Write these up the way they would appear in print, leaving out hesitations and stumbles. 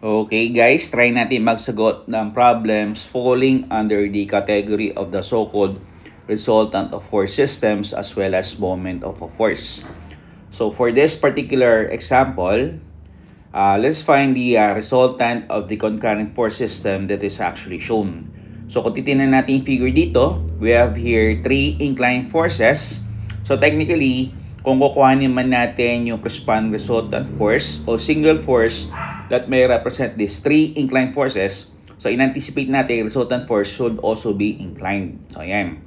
Okay guys, try natin magsagot ng problems falling under the category of the so-called resultant of force systems as well as moment of a force. So for this particular example, let's find the resultant of the concurrent force system that is actually shown. So kung titignan natin yung figure dito, we have here 3 inclined forces. So technically, kung kukuhanin man natin yung corresponding resultant force o single force that may represent these 3 inclined forces, so in-anticipate natin resultant force should also be inclined. So ayan.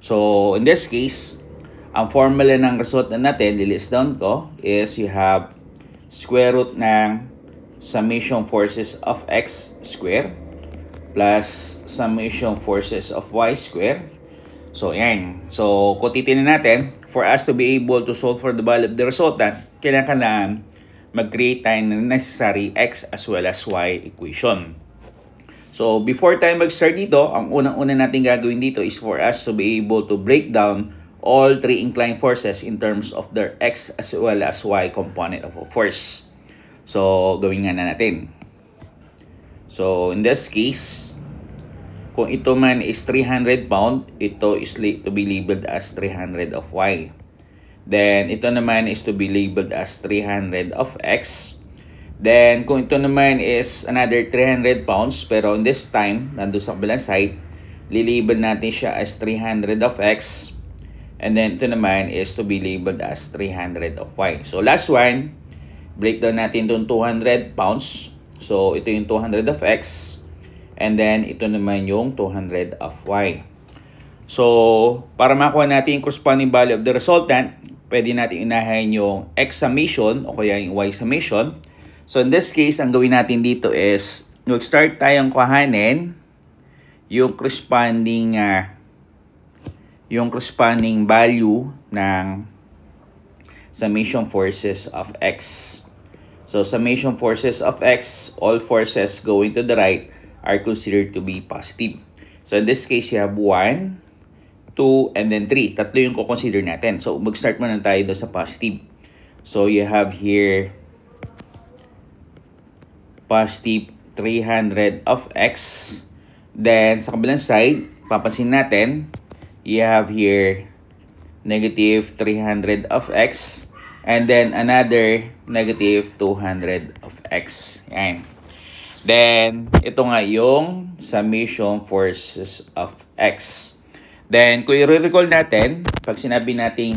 So in this case, ang formula ng resultant natin, list down ko, is you have square root ng summation forces of x square plus summation forces of y square. So, yan. So, kung titignan natin, for us to be able to solve for the value of the resultant, kailangan mag-create tayo ng necessary x as well as y equation. So, before tayo mag-start dito, ang unang-una natin gagawin dito is for us to be able to break down all 3 inclined forces in terms of their x as well as y component of a force. So, gawin nga na natin. So, in this case, kung ito man is 300 pound, ito is to be labeled as 300 of y. Then, ito naman is to be labeled as 300 of x. Then, kung ito naman is another 300 pounds, pero in this time, nandun sa kabilang side, lilabel natin siya as 300 of x. And then, ito naman is to be labeled as 300 of y. So, last one, breakdown natin itong 200 pounds. So, ito yung 200 of x. And then, ito naman yung 200 of y. So, para makuha natin yung corresponding value of the resultant, pwede natin inahin yung x summation o kaya yung y summation. So, in this case, ang gawin natin dito is, mag-start tayong kuhanin yung corresponding value ng summation forces of x. So, summation forces of x, all forces going to the right are considered to be positive. So, in this case, you have 1, 2, and then 3. Tatlo yung consider natin. So, mag-start muna tayo doon sa positive. So, you have here positive 300 of x. Then, sa kabilang side, papansin natin, you have here negative 300 of x. And then, another negative 200 of x. Yan. Then, ito nga yung summation forces of x. Then, kung i-recall natin, pag sinabi nating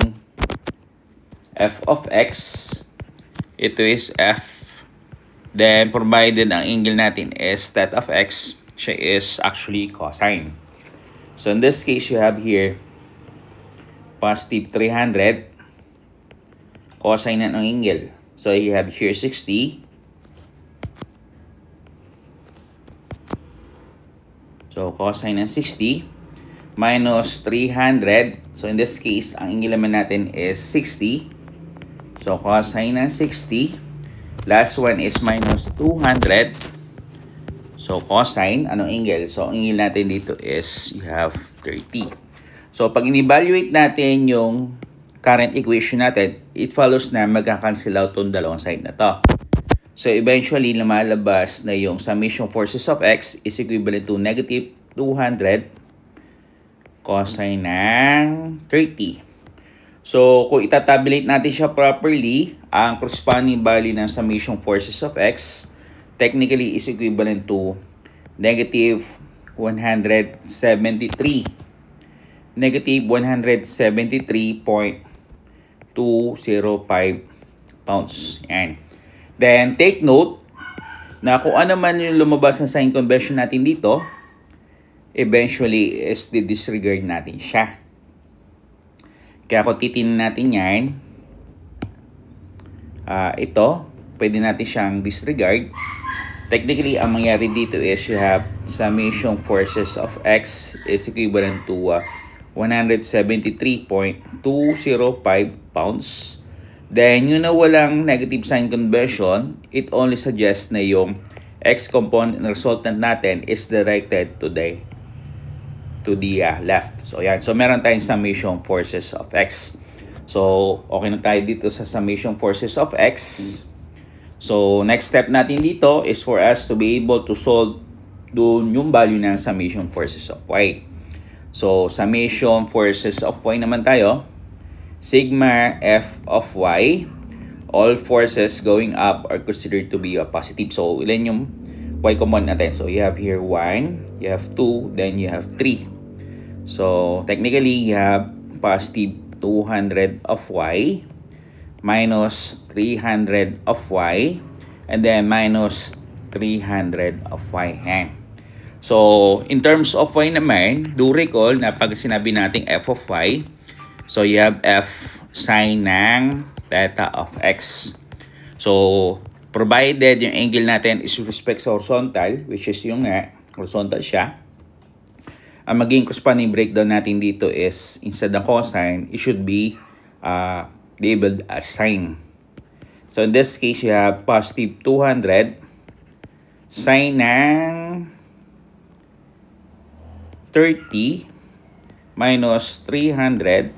f of x, ito is f. Then, provided ang angle natin is that of x, siya is actually cosine. So, in this case, you have here positive 300, cosine ng angle. So, you have here 60. So, cosine ng 60 minus 300. So, in this case, ang angle naman natin is 60. So, cosine ng 60. Last one is minus 200. So, cosine, anong angle? So, ang angle natin dito is you have 30. So, pag in-evaluate natin yung current equation natin, it follows na magkakancel out itong dalawang side na to. So, eventually, lumalabas na yung summation forces of x is equivalent to negative 200 cosine ng 30. So, kung itatabulate natin siya properly, ang corresponding value ng summation forces of x technically is equivalent to negative 173. Negative 173.205 pounds. Yan. Then, take note na kung ano man yung lumabas na sign convention natin dito, eventually is disregard natin siya. Kaya kung titingnan natin yan, ito, pwede natin siyang disregard. Technically, ang mangyari dito is you have summation forces of x is equivalent to 173.205 pounds. Then, yun na walang negative sign convention, it only suggests na yung x component resultant natin is directed to the left. So, yan. So, meron tayong summation forces of x. So, okay na tayo dito sa summation forces of x. So, next step natin dito is for us to be able to solve doon yung value ng summation forces of y. So, summation forces of y naman tayo. Sigma f of y, all forces going up are considered to be a positive. So, ilan yung y component natin? So, you have here 1, you have 2, then you have 3. So, technically, you have positive 200 of y minus 300 of y and then minus 300 of y. Yan. So, in terms of y naman, do recall na pag sinabi nating f of y, so you have f sine ng theta of x. So, provided yung angle natin is with respect sa horizontal, which is yung horizontal siya, ang maging corresponding breakdown natin dito is, instead ng cosine, it should be labeled as sine. So, in this case, you have positive 200 sine ng 30 minus 300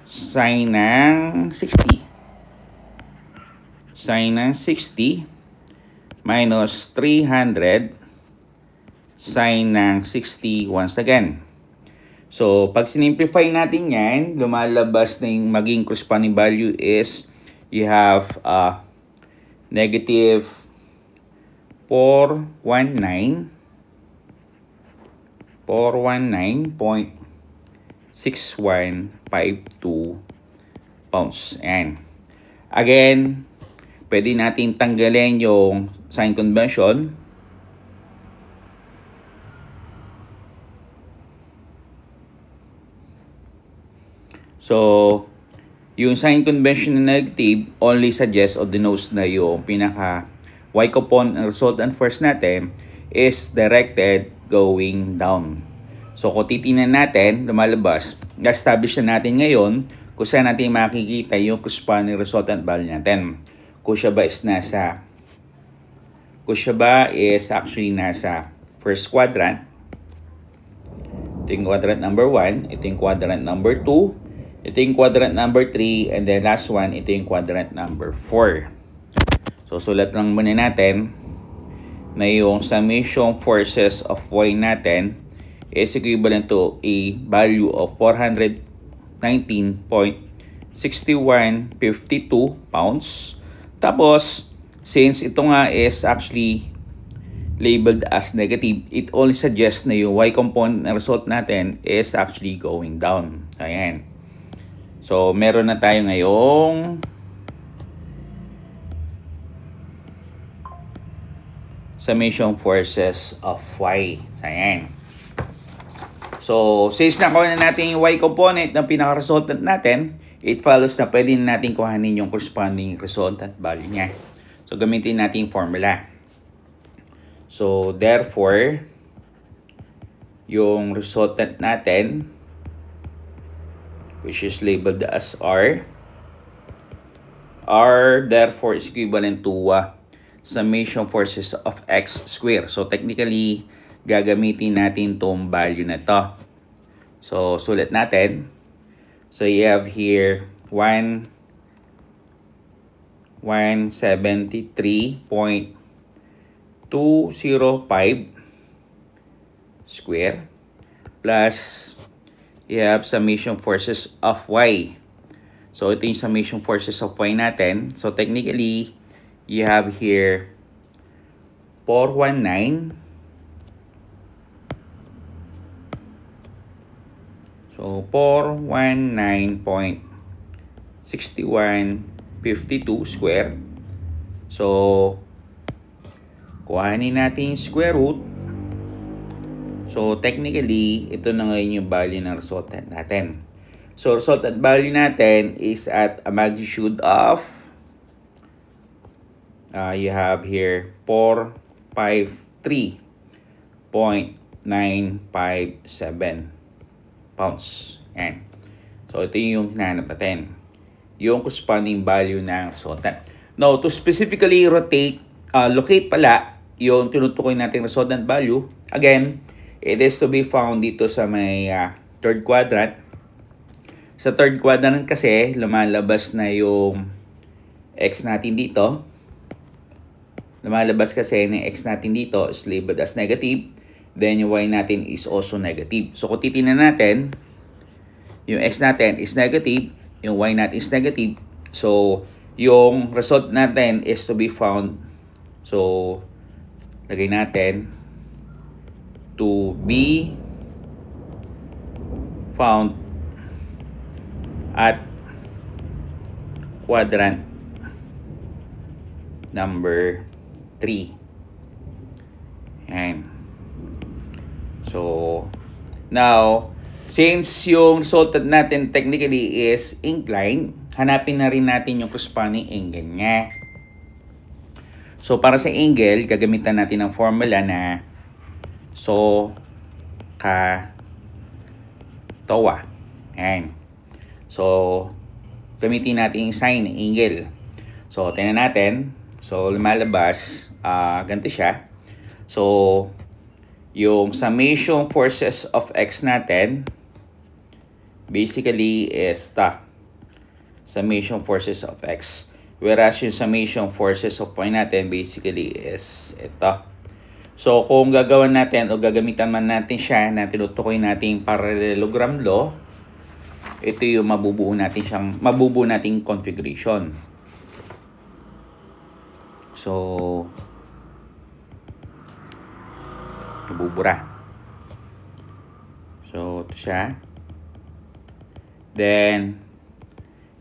sine ng 60. Sine ng 60 minus 300 sine ng 60 once again. So, pag sinimplify natin yan, lumalabas na yung maging corresponding value is you have negative 419.6152 pounds. Ayan. Again, pwede natin tanggalin yung sign convention. So, yung sign convention na negative only suggests or denotes na yung pinaka y component ng resultant force natin is directed going down. So, kung titingnan natin, lumalabas, na-establish na natin ngayon kung saan natin makikita yung corresponding resultant value natin. Kung siya ba is actually nasa first quadrant. Ito yung quadrant number 1, ito yung quadrant number 2, ito yung quadrant number 3, and then last one, ito yung quadrant number 4. So, sulat lang muna natin na yung summation forces of y natin is equivalent to a value of 419.6152 pounds. Tapos, since ito nga is actually labeled as negative, it only suggests na yung y component na result natin is actually going down. Ayan. So, meron na tayo ngayong summation forces of y. Ayan. So, since nakuha na natin yung y component ng pinaka-resultant natin, it follows na pwede na natin kuhanin yung corresponding resultant value niya. So, gamitin natin yung formula. So, therefore, yung resultant natin, which is labeled as R therefore is equivalent to summation forces of x square. So, technically, gagamitin natin tong value na to. So, sulat natin. So, you have here 173.205 square plus you have summation forces of y. So, ito yung summation forces of y natin. So, technically, you have here 419. So, 419.6152 square. So, kuhanin natin yung square root. So, technically, ito na ngayon yung value ng resultant natin. So, resultant value natin is at a magnitude of, you have here, 453.957 pounds. Yan. So, ito yung hinahanap natin. Yung corresponding value ng resultant. Now, to specifically locate pala yung tinutukoy natin resultant value, again, it is to be found dito sa may third quadrant. Sa third quadrant kasi, lumalabas na yung x natin dito. lumalabas kasi ng x natin dito is labeled as negative, then yung y natin is also negative. So kung titingnan natin, yung x natin is negative, yung y natin is negative, so yung result natin is to be found, so lagay natin to be found at quadrant number 3. Ayan. So, now, since yung resultant natin technically is inclined, hanapin na rin natin yung corresponding angle niya. So, para sa angle, gagamitan natin ng formula na TOA. Ayan. So, gamitin natin yung sign ng angle. So, tingnan natin. So, lumalabas, ganito siya. So, yung summation forces of x natin, basically is summation forces of x. Whereas yung summation forces of y natin, basically is ito. So, kung gagawin natin o gagamitan man natin siya na tinutukoy natin parallelogram law, ito yung mabubuo nating configuration. So, nabubura. So, ito siya. Then,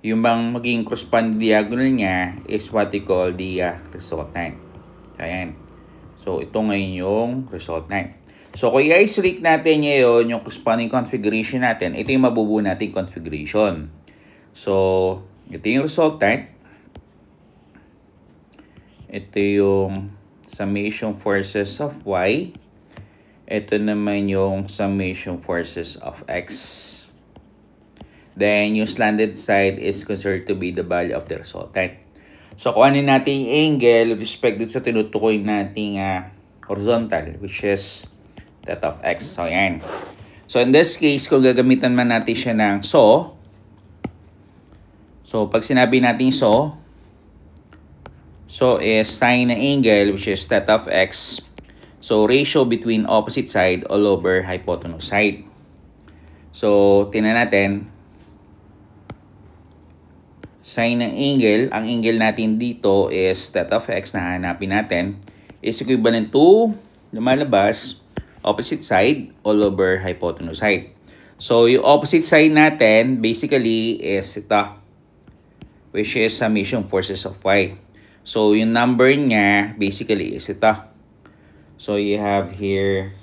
yung bang maging corresponding diagonal niya is what we call the resultant. So, ayan. So, ito ngayon yung resultant. So, kung i-isolate natin ngayon yung corresponding configuration natin, ito yung mabubuo nating configuration. So, ito yung resultant. Ito yung summation forces of y. Ito naman yung summation forces of x. Then, yung slanted side is considered to be the value of the resultant. So, kung ano natin yung angle with respect dito sa tinutukoy nating horizontal, which is that of x. So, yan. So, in this case, kung gagamitan man natin siya ng so, pag sinabi natin so is sine ng angle, which is that of x. So, ratio between opposite side all over hypotenuse side. So, tingnan natin. Sine ng angle, ang angle natin dito is that of x na hanapin natin, is equivalent to, lumalabas, opposite side all over hypotenuse side. So, yung opposite side natin, basically, is ito, which is summation forces of y. So, yung number niya, basically, is ito. So, you have here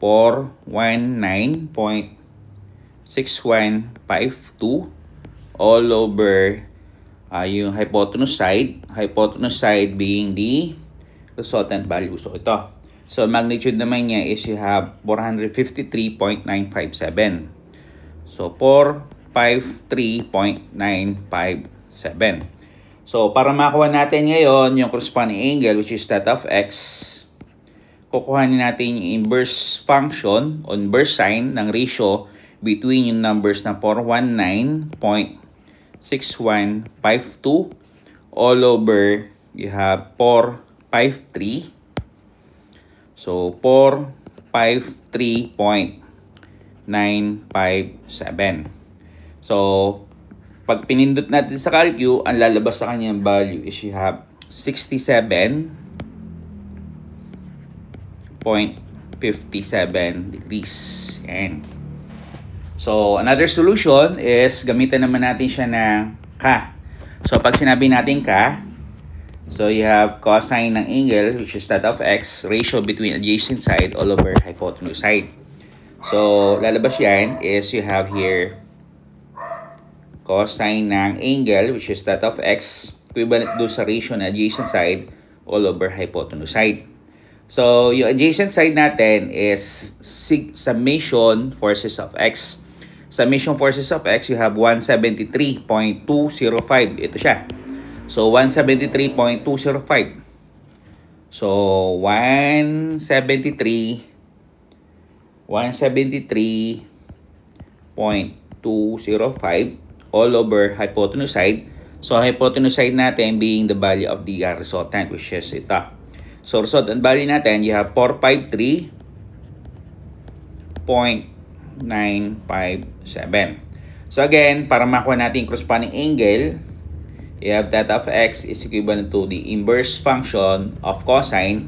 419.6152 all over yung hypotenuse side being the resultant value. So, ito. So, magnitude naman niya is you have 453.957. So, 453.957. So, para makuha natin ngayon yung corresponding angle, which is that of x, kukuhanin natin yung inverse function o inverse sign ng ratio between yung numbers na 419.6152 all over, you have 453. So, 453.957. So, pag pinindot natin sa calcu, ang lalabas sa kanyang value is you have 67.57 degrees. Yan. So, another solution is gamitan naman natin siya ng K. So, pag sinabi natin K, so you have cosine ng angle, which is that of x, ratio between adjacent side all over hypotenuse side. So, lalabas yan is you have here cosine ng angle, which is that of x, equivalent do sa ratio na adjacent side all over hypotenuse side. So, yung adjacent side natin is summation forces of x. Summation forces of x, you have 173.205. Ito siya. So, 173.205. So, 173.205 all over hypotenuse side. So, hypotenuse side natin being the value of the resultant, which is ito. So, resultant value natin, you have 453.957. So, again, para makuha natin corresponding angle, you have theta of x is equivalent to the inverse function of cosine,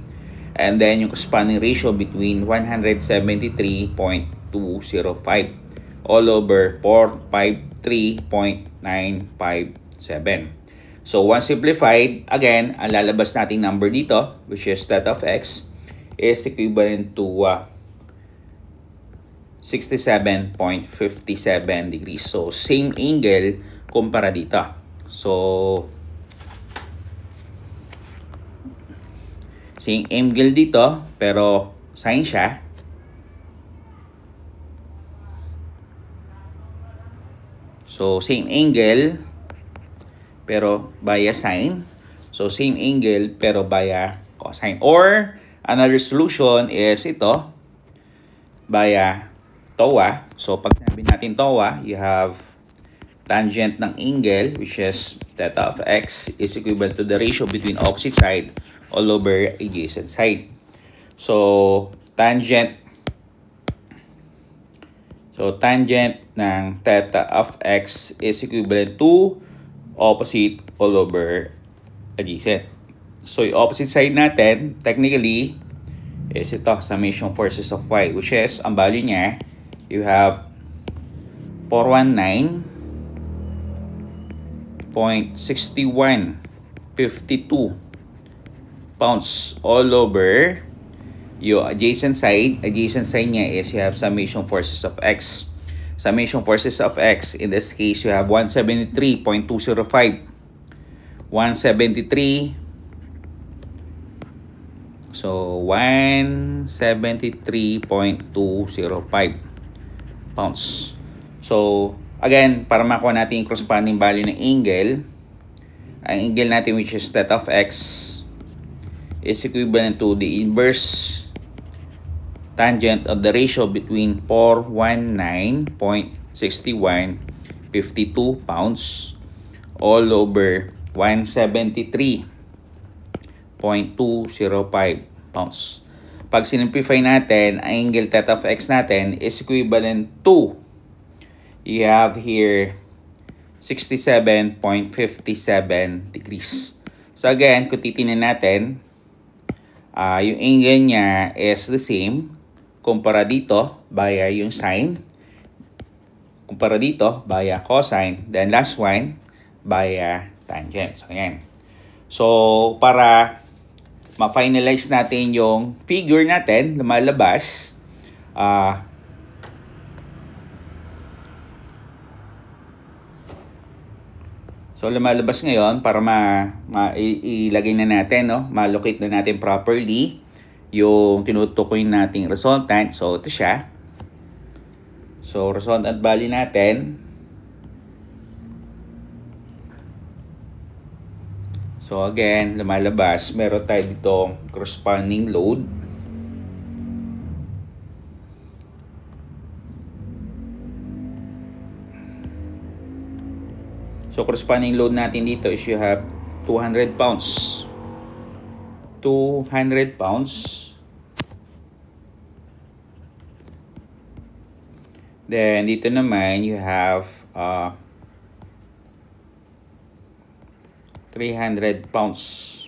and then yung corresponding ratio between 173.205 all over 453.957. So, once simplified, again, ang lalabas nating number dito, which is theta of x, is equivalent to 67.57 degrees. So, same angle kumpara dito. So, same angle dito, pero sine siya. So, same angle, pero via sine. So, same angle, pero via cosine. Or, another solution is ito, via TOA. So, pag sinabi natin TOA, you have tangent ng angle, which is theta of x, is equivalent to the ratio between opposite side all over adjacent side. So, tangent ng theta of x is equivalent to opposite all over adjacent. So, yung opposite side natin, technically, is ito, summation forces of y, which is, ang value niya, you have 419.6152 pounds all over yung adjacent side. Adjacent side niya is you have summation forces of x. Summation forces of x, in this case, you have 173.205. 173. So, 173.205 pounds. So, again, para makuha natin yung corresponding value ng angle, ang angle natin, which is theta of x, is equivalent to the inverse tangent of the ratio between 419.6152 pounds all over 173.205 pounds. Pag sinimplify natin, ang angle theta of x natin is equivalent to, you have here 67.57 degrees. So again, kung titingnan natin, yung angle niya is the same kumpara dito via yung sine, kumpara dito via cosine, then last one via tangent. So ayan. So para ma-finalize natin yung figure natin, lumalabas, so lumalabas ngayon para ilagay na natin, no? Ma-locate na natin properly yung tinutukoy nating resultant. So ito siya. So resultant value natin. So again, lumalabas, meron tayo dito corresponding load. So corresponding load natin dito is you have 200 pounds. 200 pounds. Then dito naman you have 300 pounds.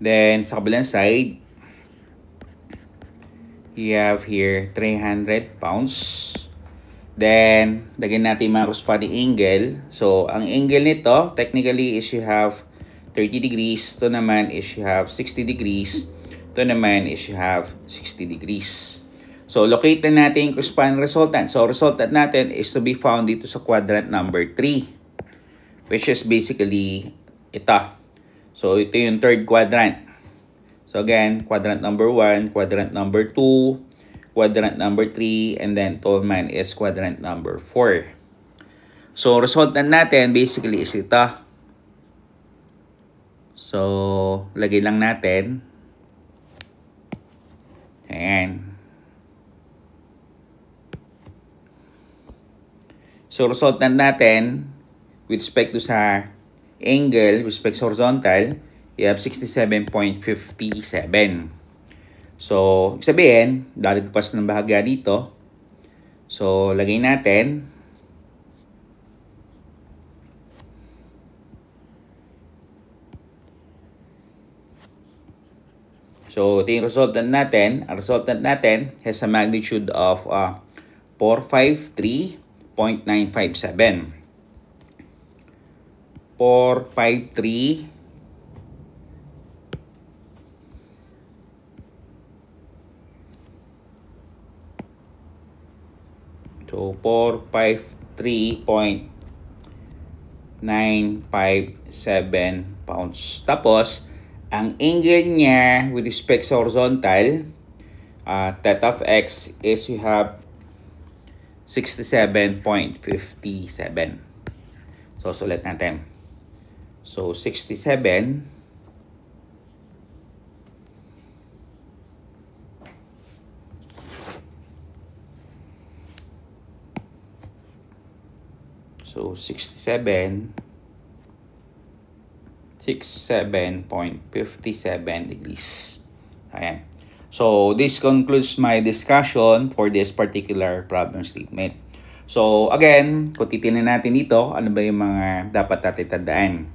Then sa kabilang side, you have here 300 pounds. Then, lagyan natin mga corresponding angle. So, ang angle nito, technically, is you have 30 degrees. Ito naman is you have 60 degrees. Ito naman is you have 60 degrees. So, locate na natin yung corresponding resultant. So, resultant natin is to be found dito sa quadrant number 3. Which is basically ito. So, ito yung third quadrant. So, again, quadrant number 1, quadrant number 2, quadrant number 3, and then ito man is quadrant number 4. So, resultant natin basically is ito. So, lagay lang natin. Ayan. So, resultant natin with respect to sa angle with respect sa horizontal, you have 67.57. So, ibig sabihin, lalagpas ng bahagya dito. So, lagay natin. So, ito yung resultant natin. Ang resultant natin has a magnitude of 453.957. 453. So, 453.957 pounds. Tapos, ang angle niya with respect sa horizontal, theta of x is you have 67.57. So, sulit natin. So, 67. So, 67.57 degrees. Ayan. So, this concludes my discussion for this particular problem statement. So, again, kung titignan natin dito, ano ba yung mga dapat natin tandaan?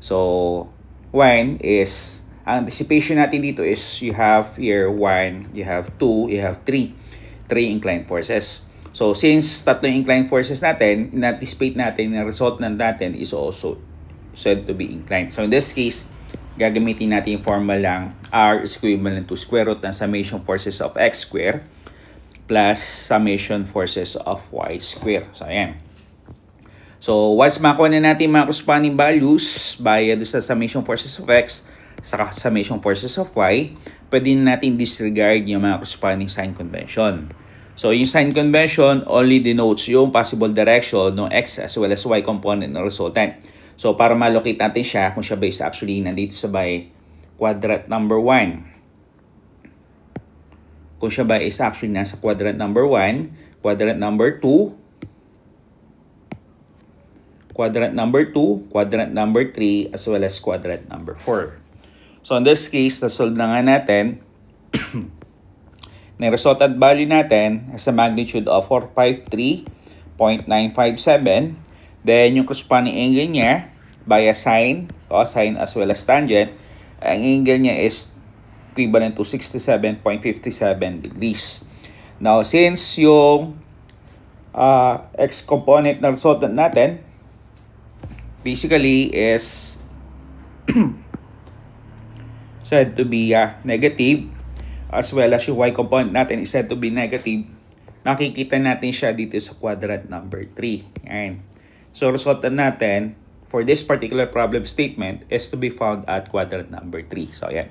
So, one is, ang anticipation natin dito is you have here 1, you have 2, you have 3. 3 inclined forces. So, since tatlong inclined forces natin, in-anticipate natin na result natin is also said to be inclined. So, in this case, gagamitin natin yung formula R is equivalent to square root ng summation forces of x square plus summation forces of y square. So, ayan. So, once makuha na natin mga corresponding values by sa summation forces of x sa summation forces of y, pwede natin disregard yung mga corresponding sign convention. So, yung sign convention only denotes yung possible direction ng x as well as y component ng resultant. So, para ma-locate natin siya, kung siya ba is actually nandito sa by quadrant number 1. Kung siya ba is actually nasa quadrant number 1, quadrant number 2, quadrant number 2, quadrant number 3, as well as quadrant number 4. So, in this case, na-solve na nga natin. Na resultant value natin has a magnitude of 453.957. Then, yung corresponding angle niya by a sine, cosine, as well as tangent, ang angle niya is equivalent to 67.57 degrees. Now, since yung x component na resultant natin basically is said to be negative, as well as yung y component natin is said to be negative, nakikita natin siya dito sa quadrant number 3. Ayan. So, resultant natin for this particular problem statement is to be found at quadrant number 3. So, ayan.